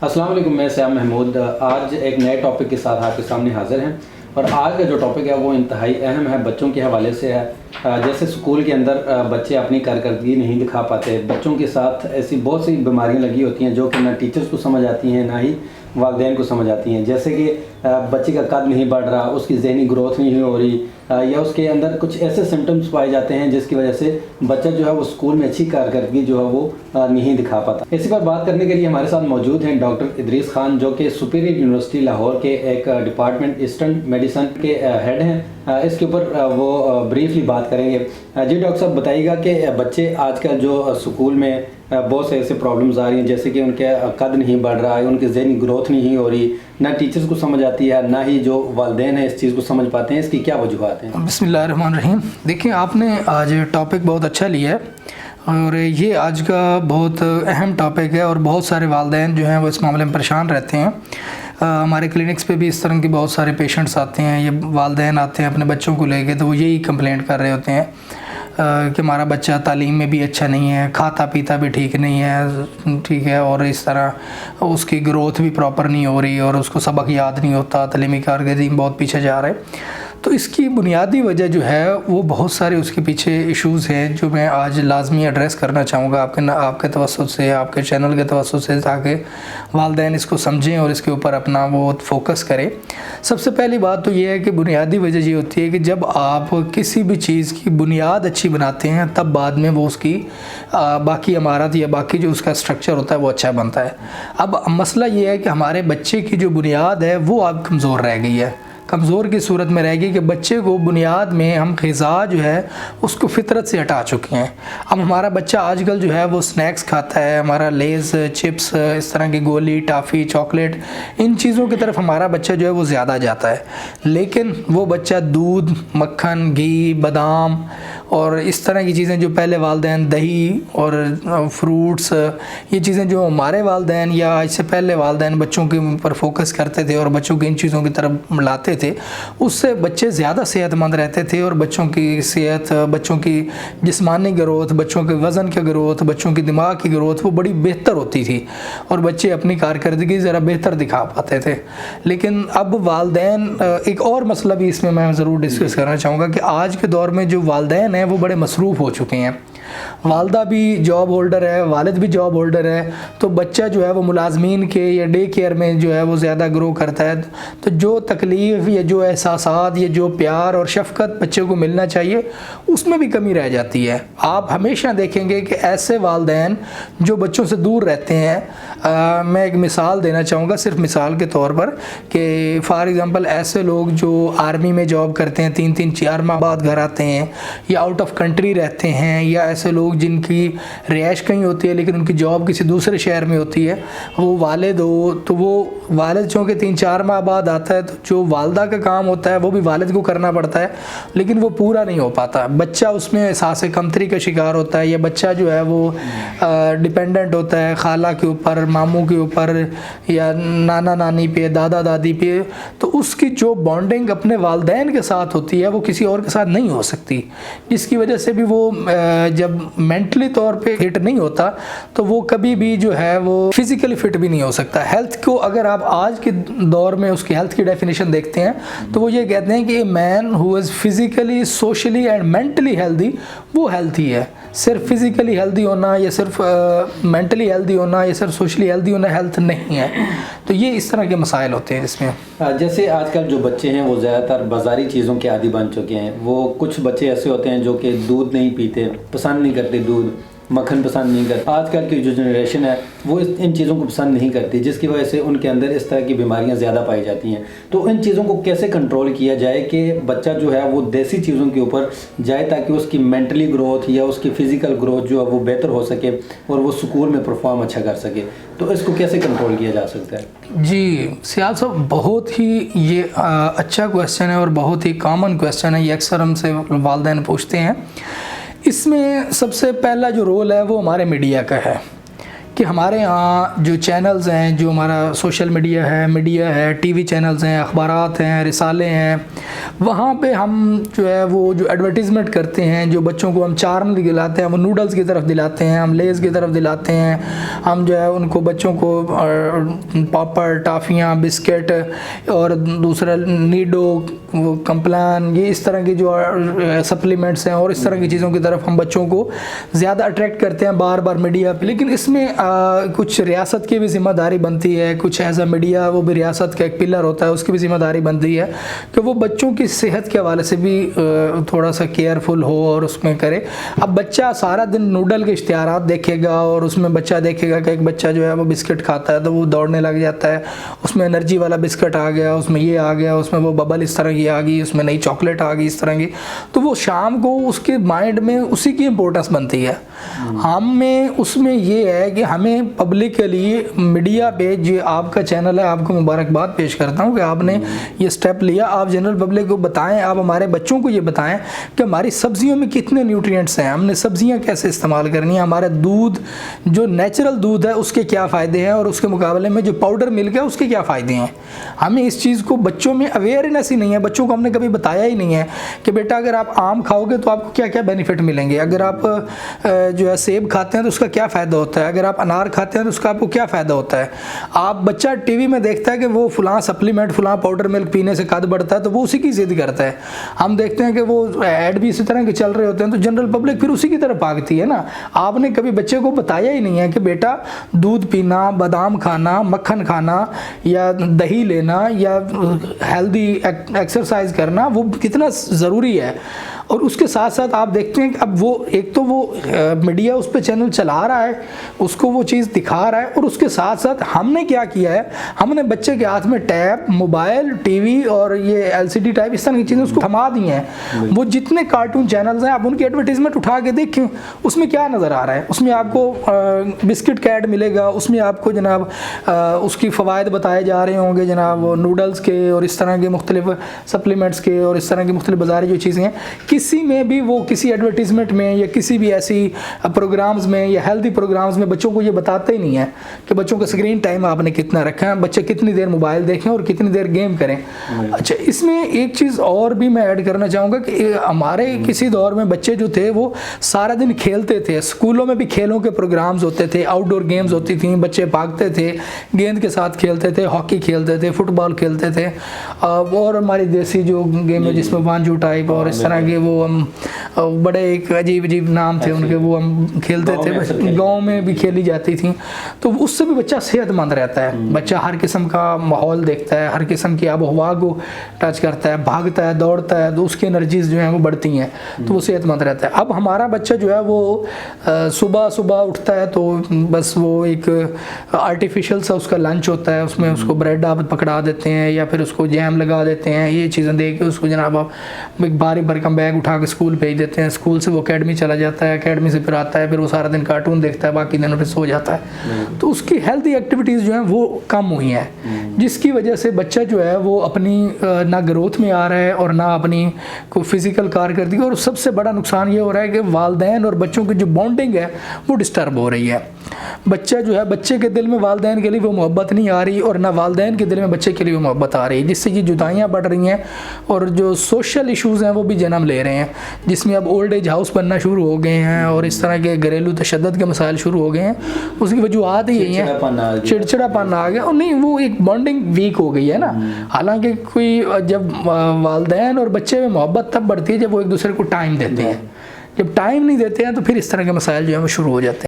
السلام علیکم، میں سیام محمود آج ایک نئے ٹاپک کے ساتھ آپ کے سامنے حاضر ہیں، اور آج کا جو ٹاپک ہے وہ انتہائی اہم ہے، بچوں کے حوالے سے ہے۔ جیسے سکول کے اندر بچے اپنی کارکردگی نہیں دکھا پاتے، بچوں کے ساتھ ایسی بہت سی بیماریاں لگی ہوتی ہیں جو کہ نہ ٹیچرز کو سمجھ آتی ہیں نہ ہی والدین کو سمجھ آتی ہیں، جیسے کہ بچے کا قد نہیں بڑھ رہا، اس کی ذہنی گروتھ نہیں ہو رہی، یا اس کے اندر کچھ ایسے سمٹمز پائے جاتے ہیں جس کی وجہ سے بچہ جو ہے وہ اسکول میں اچھی کارکردگی جو ہے وہ نہیں دکھا پاتا۔ اسی پر بات کرنے کے لیے ہمارے ساتھ موجود ہیں ڈاکٹر ادریس خان، جو کہ سپیریئر یونیورسٹی لاہور کے ایک ڈپارٹمنٹ ایسٹرن میڈیسن کے ہیڈ ہیں۔ اس کے اوپر وہ بریفلی بات کریں گے۔ جی ڈاکٹر صاحب، بتائیے گا کہ بچے آج کل جو اسکول میں بہت سے ایسے پرابلمز آ رہی ہیں، جیسے کہ ان کے قد نہیں بڑھ رہا ہے، ان کی ذہنی گروتھ نہیں ہو رہی، نہ ٹیچرز کو سمجھ آتی ہے نہ ہی جو والدین ہیں اس چیز کو سمجھ پاتے ہیں، اس کی کیا وجوہات ہیں؟ بسم اللہ الرحمن الرحیم۔ دیکھیں، آپ نے آج ٹاپک بہت اچھا لیا ہے، اور یہ آج کا بہت اہم ٹاپک ہے، اور بہت سارے والدین جو ہیں وہ اس معاملے میں پریشان رہتے ہیں۔ ہمارے کلینکس پہ بھی اس طرح کے بہت سارے پیشنٹس آتے ہیں، یہ والدین آتے ہیں اپنے بچوں کو لے کے، تو وہ یہی کمپلینٹ کر رہے ہوتے ہیں کہ ہمارا بچہ تعلیم میں بھی اچھا نہیں ہے، کھاتا پیتا بھی ٹھیک نہیں ہے، ٹھیک ہے، اور اس طرح اس کی گروتھ بھی پراپر نہیں ہو رہی، اور اس کو سبق یاد نہیں ہوتا، تعلیمی کارکردگی بہت پیچھے جا رہا ہے۔ تو اس کی بنیادی وجہ جو ہے وہ بہت سارے اس کے پیچھے ایشوز ہیں جو میں آج لازمی ایڈریس کرنا چاہوں گا آپ کے توسط سے، آپ کے چینل کے توسط سے، تاکہ والدین اس کو سمجھیں اور اس کے اوپر اپنا وہ فوکس کریں۔ سب سے پہلی بات تو یہ ہے کہ بنیادی وجہ یہ ہوتی ہے کہ جب آپ کسی بھی چیز کی بنیاد اچھی بناتے ہیں تب بعد میں وہ اس کی باقی عمارت یا باقی جو اس کا اسٹرکچر ہوتا ہے وہ اچھا بنتا ہے۔ اب مسئلہ یہ ہے کہ ہمارے بچے کی جو بنیاد ہے وہ اب کمزور رہ گئی ہے، کمزور کی صورت میں رہ گئی کہ بچے کو بنیاد میں ہم غذا جو ہے اس کو فطرت سے ہٹا چکے ہیں۔ اب ہمارا بچہ آج کل جو ہے وہ سنیکس کھاتا ہے، ہمارا لیز، چپس، اس طرح کی گولی، ٹافی، چاکلیٹ، ان چیزوں کی طرف ہمارا بچہ جو ہے وہ زیادہ جاتا ہے، لیکن وہ بچہ دودھ، مکھن، گھی، بادام اور اس طرح کی چیزیں جو پہلے والدین، دہی اور فروٹس، یہ چیزیں جو ہمارے والدین یا اس سے پہلے والدین بچوں کے اوپر فوکس کرتے تھے اور بچوں کی ان چیزوں کی طرف لاتے تھے، اس سے بچے زیادہ صحت مند رہتے تھے، اور بچوں کی صحت، بچوں کی جسمانی گروتھ، بچوں کے وزن کی گروتھ، بچوں کی دماغ کی گروتھ وہ بڑی بہتر ہوتی تھی، اور بچے اپنی کارکردگی ذرا بہتر دکھا پاتے تھے۔ لیکن اب والدین، ایک اور مسئلہ بھی اس میں ضرور ڈسکس کرنا چاہوں گا کہ آج کے دور میں جو والدین ہیں وہ بڑے مصروف ہو چکے ہیں۔ والدہ بھی جاب ہولڈر ہے، والد بھی جاب ہولڈر ہے، تو بچہ جو ہے وہ ملازمین کے یا ڈے کیئر میں جو ہے وہ زیادہ گرو کرتا ہے، تو جو تکلیف یا جو احساسات یا جو پیار اور شفقت بچے کو ملنا چاہیے اس میں بھی کمی رہ جاتی ہے۔ آپ ہمیشہ دیکھیں گے کہ ایسے والدین جو بچوں سے دور رہتے ہیں، میں ایک مثال دینا چاہوں گا صرف مثال کے طور پر، کہ فار ایگزامپل ایسے لوگ جو آرمی میں جاب کرتے ہیں، 3-4 ماہ بعد گھر آتے ہیں، یا آؤٹ آف کنٹری رہتے ہیں، یا ایسے لوگ جن کی رہائش کہیں ہوتی ہے لیکن ان کی جاب کسی دوسرے شہر میں ہوتی ہے، وہ والد ہو تو وہ والد چونکہ 3-4 ماہ بعد آتا ہے تو جو والدہ کا کام ہوتا ہے وہ بھی والد کو کرنا پڑتا ہے، لیکن وہ پورا نہیں ہو پاتا، بچہ اس میں احساس کمتری کا شکار ہوتا ہے، یا بچہ جو ہے وہ ڈیپینڈنٹ ہوتا ہے خالہ کے اوپر، ماموں کے اوپر، یا نانا نانی پہ، دادا دادی پہ، تو اس کی جو بانڈنگ اپنے والدین کے ساتھ ہوتی ہے وہ کسی اور کے ساتھ نہیں ہو سکتی، جس کی وجہ سے بھی وہ جب مینٹلی طور پہ فٹ نہیں ہوتا تو وہ کبھی بھی جو ہے وہ فزیکلی فٹ بھی نہیں ہو سکتا۔ ہیلتھ کو اگر آپ آج کے دور میں اس کی ہیلتھ کی ڈیفینیشن دیکھتے ہیں تو وہ یہ کہتے ہیں کہ a man who is physically, socially and mentally healthy, وہ ہیلتھی ہے۔ صرف فزیکلی ہیلدی ہونا یا صرف مینٹلی ہیلدی ہونا یا صرف سوشلی ہیلدی ہونا ہیلتھ نہیں ہے۔ تو یہ اس طرح کے مسائل ہوتے ہیں اس میں۔ جیسے آج کل جو بچے ہیں وہ زیادہ تر بازاری چیزوں کے عادی بن چکے ہیں، وہ کچھ بچے ایسے ہوتے ہیں جو کہ دودھ نہیں پیتے، پسند نہیں کرتے، دودھ، مکھن پسند نہیں کرتے۔ آج کل کی جو جنریشن ہے وہ ان چیزوں کو پسند نہیں کرتی، جس کی وجہ سے ان کے اندر اس طرح کی بیماریاں زیادہ پائی جاتی ہیں۔ تو ان چیزوں کو کیسے کنٹرول کیا جائے کہ بچہ جو ہے وہ دیسی چیزوں کے اوپر جائے تاکہ اس کی مینٹلی گروتھ یا اس کی فزیکل گروتھ جو ہے وہ بہتر ہو سکے اور وہ اسکول میں پرفارم اچھا کر سکے؟ تو اس کو کیسے کنٹرول کیا جا سکتا ہے؟ جی سیال صاحب، بہت ہی یہ اچھا کویسچن ہے اور بہت ہی کامن کویسچن ہے، یہ اکثر ہم سے والدین پوچھتے ہیں۔ اس میں سب سے پہلا جو رول ہے وہ ہمارے میڈیا کا ہے، کہ کہ ہمارے یہاں جو چینلز ہیں، جو ہمارا سوشل میڈیا ہے، ٹی وی چینلز ہیں، اخبارات ہیں، رسالے ہیں، وہاں پہ ہم جو ہے وہ جو ایڈورٹیزمنٹ کرتے ہیں، جو بچوں کو ہم چارن دلاتے ہیں، وہ نوڈلز کی طرف دلاتے ہیں، ہم لیز کی طرف دلاتے ہیں، ہم جو ہے ان کو بچوں کو پاپڑ، ٹافیاں، بسکٹ اور دوسرا نیڈو، کمپلان، یہ اس طرح کی جو سپلیمنٹس ہیں اور اس طرح کی چیزوں کی طرف ہم بچوں کو زیادہ اٹریکٹ کرتے ہیں بار بار میڈیا پہ. لیکن اس میں کچھ ریاست کی بھی ذمہ داری بنتی ہے، کچھ ایز اے میڈیا وہ بھی ریاست کا ایک پلر ہوتا ہے، اس کی بھی ذمہ داری بنتی ہے کہ وہ بچوں کی صحت کے حوالے سے بھی تھوڑا سا کیئرفل ہو اور اس میں کرے. اب بچہ سارا دن نوڈل کے اشتہارات دیکھے گا اور اس میں بچہ دیکھے گا کہ ایک بچہ جو ہے وہ بسکٹ کھاتا ہے تو وہ دوڑنے لگ جاتا ہے، اس میں انرجی والا بسکٹ آ گیا، اس میں یہ آ گیا، اس میں وہ ببل اس طرح کی آ گئی، اس میں نئی چاکلیٹ آ گئی اس طرح کی، تو وہ شام کو اس کے مائنڈ میں اسی کی امپورٹنس بنتی ہے. ہم میں اس میں یہ ہے کہ ہمیں پبلک کے لیے میڈیا پہ، جو آپ کا چینل ہے، آپ کو مبارکباد پیش کرتا ہوں کہ آپ نے یہ سٹیپ لیا. آپ جنرل پبلک کو بتائیں، آپ ہمارے بچوں کو یہ بتائیں کہ ہماری سبزیوں میں کتنے نیوٹرینٹس ہیں، ہم نے سبزیاں کیسے استعمال کرنی ہیں، ہمارا دودھ جو نیچرل دودھ ہے اس کے کیا فائدے ہیں اور اس کے مقابلے میں جو پاؤڈر ملک ہے اس کے کیا فائدے ہیں. ہمیں اس چیز کو بچوں میں اویئرنیس ہی نہیں ہے، بچوں کو ہم نے کبھی بتایا ہی نہیں ہے کہ بیٹا اگر آپ آم کھاؤ گے تو آپ کو کیا کیا بینیفٹ ملیں گے، اگر آپ جو ہے سیب کھاتے ہیں تو اس کا کیا فائدہ ہوتا ہے، اگر آپ انار کھاتے ہیں تو اس کا آپ کو کیا فائدہ ہوتا ہے. آپ بچہ ٹی وی میں دیکھتا ہے کہ وہ فلاں سپلیمنٹ، فلاں پاؤڈر ملک پینے سے قد بڑھتا ہے تو وہ اسی کی ضد کرتا ہے. ہم دیکھتے ہیں کہ وہ ایڈ بھی اسی طرح کے چل رہے ہوتے ہیں تو جنرل پبلک پھر اسی کی طرف بھاگتی ہے نا. آپ نے کبھی بچے کو بتایا ہی نہیں ہے کہ بیٹا دودھ پینا، بادام کھانا، مکھن کھانا یا دہی لینا یا ہیلدی ایکسرسائز کرنا وہ کتنا ضروری ہے. اور اس کے ساتھ ساتھ آپ دیکھتے ہیں کہ اب وہ ایک تو وہ میڈیا اس پہ چینل چلا رہا ہے، اس کو وہ چیز دکھا رہا ہے، اور اس کے ساتھ ساتھ ہم نے کیا کیا ہے، ہم نے بچے کے ہاتھ میں ٹیب، موبائل، ٹی وی اور یہ LCD ٹائپ اس طرح کی چیزیں اس کو تھما دی ہیں. وہ جتنے کارٹون چینلز ہیں آپ ان کی ایڈورٹیزمنٹ اٹھا کے دیکھیں، اس میں کیا نظر آ رہا ہے. اس میں آپ کو بسکٹ کا ایڈ ملے گا، اس میں آپ کو جناب اس کی فوائد بتائے جا رہے ہوں گے جناب، نوڈلز کے اور اس طرح کے مختلف سپلیمنٹس کے اور اس طرح کی مختلف بازاری جو چیزیں ہیں. کسی میں بھی وہ کسی ایڈورٹیزمنٹ میں یا کسی بھی ایسی پروگرامز میں یا ہیلدی پروگرامز میں بچوں کو یہ بتاتے ہی نہیں ہے کہ بچوں کا اسکرین ٹائم آپ نے کتنا رکھا ہے، بچے کتنی دیر موبائل دیکھیں اور کتنی دیر گیم کریں. اچھا، اس میں ایک چیز اور بھی میں ایڈ کرنا چاہوں گا کہ ہمارے کسی دور میں بچے جو تھے وہ سارا دن کھیلتے تھے، اسکولوں میں بھی کھیلوں کے پروگرامز ہوتے تھے، آؤٹ ڈور گیمز ہوتی تھیں، بچے بھاگتے تھے، گیند کے ساتھ کھیلتے تھے، ہاکی کھیلتے تھے، فٹ بال کھیلتے تھے، اور ہماری دیسی جو گیم ہے جس میں وانجو ٹائپ اور اس طرح کے وہ ہم بڑے ایک عجیب عجیب نام تھے ان کے، وہ ہم کھیلتے تھے، گاؤں میں بھی کھیلی جاتی تھیں. تو اس سے بھی بچہ صحت مند رہتا ہے، بچہ ہر قسم کا ماحول دیکھتا ہے، ہر قسم کی آب و ہوا کو ٹچ کرتا ہے، بھاگتا ہے، دوڑتا ہے، تو اس کی انرجیز جو ہیں وہ بڑھتی ہیں تو وہ صحت مند رہتا ہے. اب ہمارا بچہ جو ہے وہ صبح اٹھتا ہے تو بس وہ ایک آرٹیفیشل سا اس کا لنچ ہوتا ہے، اس میں اس کو بریڈ آپ پکڑا دیتے ہیں یا پھر اس کو جیم لگا دیتے ہیں، یہ چیزیں دے کے اس کو جناب آپ ایک بھاری بھرکم بیگ اٹھا کے اسکول بھیج دیتے ہیں. اسکول سے وہ اکیڈمی چلا جاتا ہے، اکیڈمی سے پھر آتا ہے، پھر وہ سارا دن کارٹون دیکھتا ہے، باقی دنوں پھر سو جاتا ہے. تو اس کی ہیلتھی ایکٹیویٹیز جو ہیں وہ کم ہوئی ہیں، جس کی وجہ سے بچہ جو ہے وہ اپنی نہ گروتھ میں آ رہا ہے اور نہ اپنی کوئی فزیکل کارکردگی. اور سب سے بڑا نقصان یہ ہو رہا ہے کہ والدین اور بچوں کی جو بانڈنگ ہے وہ ڈسٹرب ہو رہی ہے. بچہ جو ہے، بچے کے دل میں والدین کے لیے وہ محبت نہیں آ رہی اور نہ والدین کے دل میں بچے کے لیے وہ محبت آ رہی ہے، جس سے یہ جدائیاں بڑھ رہی ہیں اور جو سوشل ایشوز ہیں وہ بھی جنم لے رہے ہیں، جس میں اب اولڈ ایج ہاؤس بننا شروع ہو گئے ہیں اور اس طرح کے گھریلو تشدد کے مسائل شروع ہو گئے ہیں. اس کی وجوہات ہی یہی ہیں، چڑچڑا پن آ گیا، اور نہیں وہ ایک بانڈنگ ویک ہو گئی ہے نا. حالانکہ کوئی جب والدین اور بچے میں محبت تب بڑھتی ہے جب وہ ایک دوسرے کو ٹائم دیتے ہیں، جب ٹائم نہیں دیتے ہیں تو پھر اس طرح کے مسائل جو ہیں وہ شروع ہو جاتے ہیں.